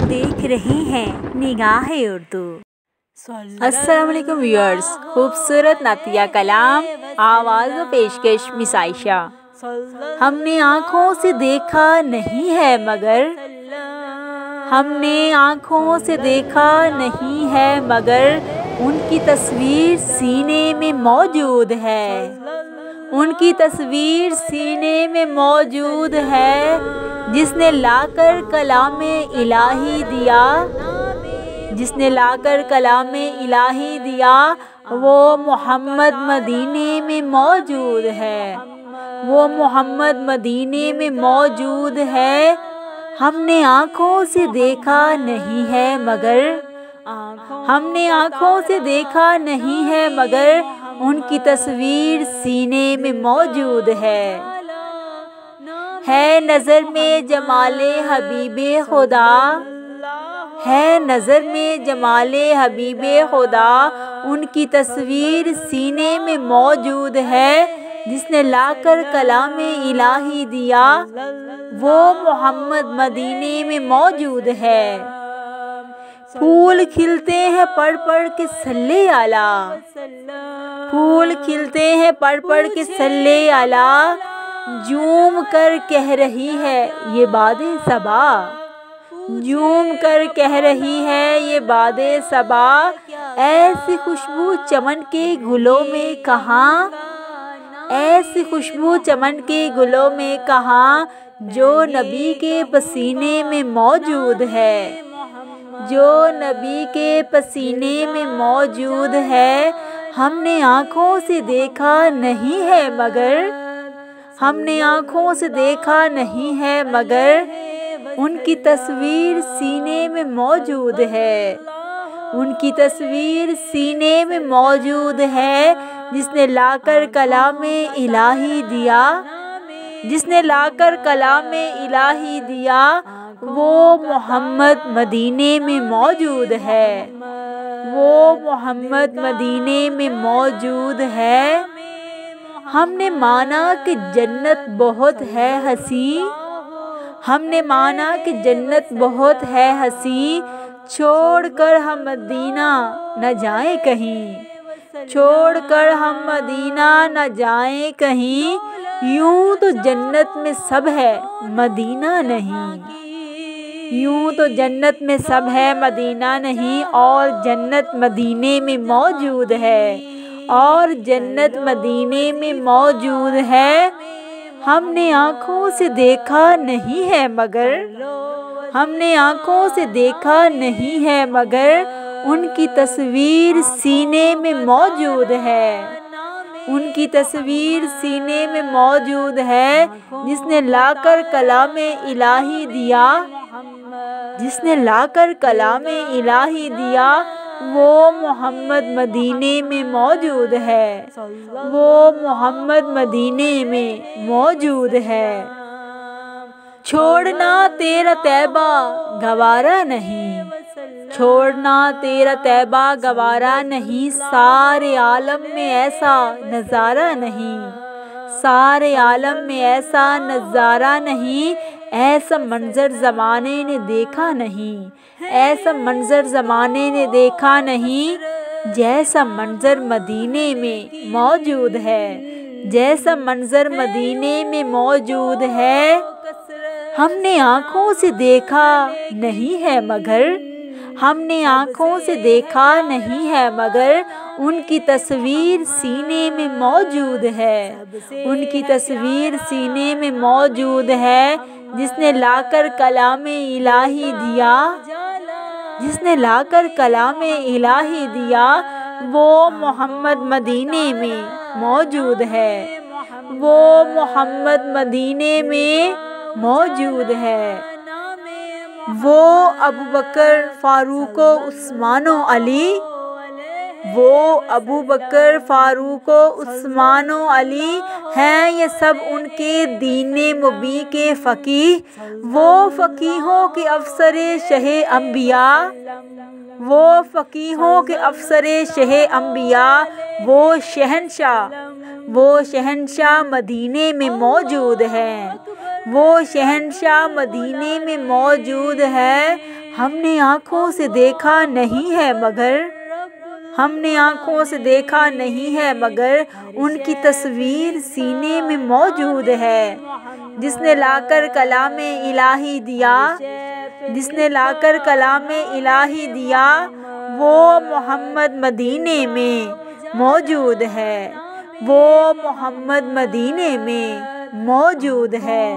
देख रहे हैं निगाहे उर्दू। अस्सलाम वालेकुम व्यूअर्स, खूबसूरत नातिया कलाम आवाज़ व पेशकश मिस आयशा। हमने आँखों से देखा नहीं है मगर, हमने आँखों से देखा नहीं है मगर उनकी तस्वीर सीने में मौजूद है, उनकी तस्वीर सीने में मौजूद है। जिसने लाकर कलामे इलाही दिया, जिसने लाकर कलामे इलाही दिया, वो मोहम्मद मदीने में मौजूद है, वो मोहम्मद मदीने में मौजूद है। हमने आँखों से देखा नहीं है मगर, हमने आँखों से देखा नहीं है मगर उनकी तस्वीर सीने में मौजूद है नज़र में जमाले हबीबे खुदा, है नज़र में जमाले हबीबे खुदा, उनकी तस्वीर सीने में मौजूद है। जिसने लाकर कलामे इलाही दिया, वो मोहम्मद मदीने में मौजूद है। फूल खिलते हैं पढ़ पढ़ के सल्ले आला, फूल खिलते हैं पढ़ पढ़ के सल्ले आला, झूम कर कह रही है ये बादे सबा, झूम कर कह रही है ये बादे सबा। ऐसी खुशबू चमन के गुलों में कहाँ, ऐसी खुशबू चमन के गुलों में कहाँ, जो नबी के पसीने में मौजूद है, जो नबी के पसीने में मौजूद है। हमने आँखों से देखा नहीं है मगर, हमने आँखों से देखा नहीं है मगर उनकी तस्वीर सीने में मौजूद है, उनकी तस्वीर सीने में मौजूद है। जिसने लाकर कलामे इलाही दिया, जिसने लाकर कलामे इलाही दिया, वो मोहम्मद मदीने में मौजूद है, वो मोहम्मद मदीने में मौजूद है। हमने माना कि जन्नत बहुत है हंसी, हमने माना कि जन्नत बहुत है हंसी, छोड़कर हम मदीना न जाएं कहीं, छोड़कर हम मदीना न जाएं कहीं। यूं तो जन्नत में सब है मदीना नहीं, यूं तो जन्नत में सब है मदीना नहीं, और जन्नत मदीने में मौजूद है, और जन्नत मदीने में मौजूद है। हमने आँखों से देखा नहीं है मगर, हमने आँखों से देखा नहीं है मगर उनकी तस्वीर सीने में मौजूद है, उनकी तस्वीर सीने में मौजूद है। जिसने लाकर कलामे इलाही दिया, जिसने लाकर कलामे इलाही दिया, वो मोहम्मद मदीने में मौजूद है, वो मोहम्मद मदीने में मौजूद है। छोड़ना तेरा तैबा गवारा नहीं, छोड़ना तेरा तैबा गवारा नहीं, सारे आलम में ऐसा नज़ारा नहीं, सारे आलम में ऐसा नज़ारा नहीं। ऐसा मंजर ज़माने ने देखा नहीं, ऐसा मंजर ज़माने ने देखा नहीं, जैसा मंजर मदीने में मौजूद है, जैसा मंजर मदीने में मौजूद है। हमने आँखों से देखा नहीं है मगर, हमने आँखों से देखा नहीं है मगर उनकी तस्वीर सीने में मौजूद है, उनकी तस्वीर सीने में मौजूद है। जिसने लाकर कलामे इलाही दिया, जिसने लाकर कलामे इलाही दिया, वो मोहम्मद मदीने में मौजूद है, वो मोहम्मद मदीने में मौजूद है। वो अबू बकर फारूक उस्मानो अली, वो अबू बकर फारूक उस्मान अली हैं, ये सब उनके दीने मुबी के फ़कीह। वो फ़कीहों के अफसर शहे अम्बिया, वो फ़कीहों के अफसर शहे अम्बिया, वो शहनशाह, वो शहनशाह मदीने में मौजूद हैं, वो शहनशाह मदीने में मौजूद है। हमने आँखों से देखा नहीं है मगर, हमने आँखों से देखा नहीं है मगर उनकी तस्वीर सीने में मौजूद है। जिसने लाकर कलामे इलाही दिया, जिसने लाकर कलामे इलाही दिया, वो मोहम्मद मदीने में मौजूद है, वो मोहम्मद मदीने में मौजूद है।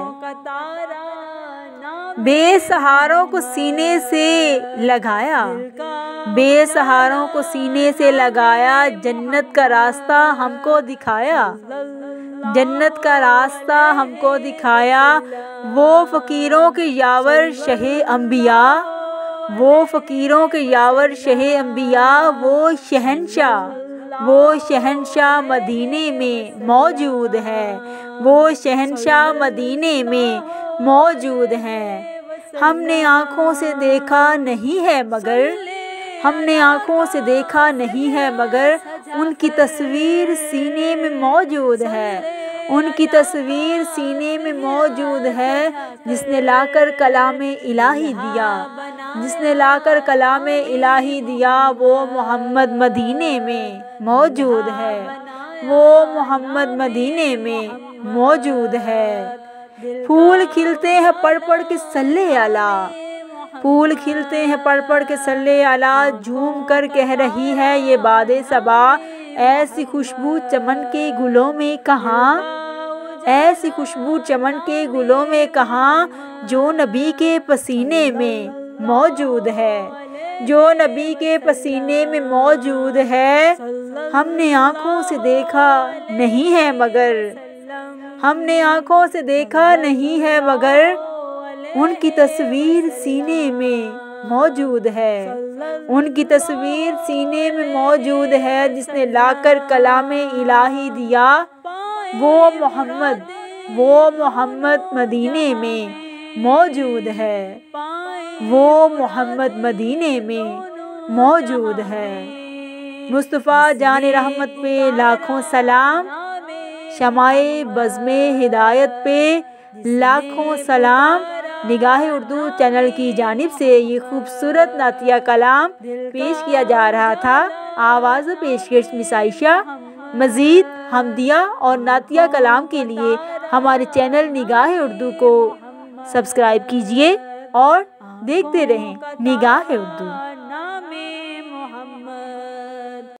बेसहारों को सीने से लगाया, बेसहारों को सीने से लगाया, जन्नत का रास्ता हमको दिखाया, जन्नत का रास्ता हमको दिखाया। वो फ़कीरों के यावर शहे अम्बिया, वो फ़कीरों के यावर शहे अम्बिया, वो शहंशाह, वो शहंशाह मदीने में मौजूद है, वो शहंशाह मदीने में मौजूद हैं। हमने आँखों से देखा नहीं है मगर, हमने आँखों से देखा नहीं है मगर उनकी तस्वीर सीने में मौजूद है, उनकी तस्वीर सीने में मौजूद है। जिसने लाकर कलामे इलाही दिया, जिसने लाकर कलामे इलाही दिया, वो मोहम्मद मदीने में मौजूद है, वो मोहम्मद मदीने में मौजूद है। फूल खिलते हैं पढ़ पढ़ के सल्ले आला, फूल खिलते हैं पढ़ पढ़ के सल्ले आला, झूम कर कह रही है ये बादे सबा, ऐसी खुशबू चमन के गुलों में कहाँ, ऐसी खुशबू चमन के गुलों में कहाँ, जो नबी के पसीने में मौजूद है, जो नबी के पसीने में मौजूद है। हमने आँखों से देखा नहीं है मगर, हमने आँखों से देखा नहीं है मगर उनकी तस्वीर सीने में मौजूद है, उनकी तस्वीर सीने में मौजूद है। जिसने लाकर कलामे इलाही दिया, वो मोहम्मद, वो मोहम्मद मदीने में मौजूद है, वो मोहम्मद मदीने में मौजूद है। मुस्तफ़ा जान रहमत पे लाखों सलाम, शमाए बज़्मे हिदायत पे लाखों सलाम। निगाहे उर्दू चैनल की जानिब से ये खूबसूरत नातिया कलाम पेश किया जा रहा था। आवाज़ पेशकश मिसाइशा। मज़ीद हमदिया और नातिया कलाम के लिए हमारे चैनल निगाहे उर्दू को सब्सक्राइब कीजिए और देखते रहें निगाहे उर्दू।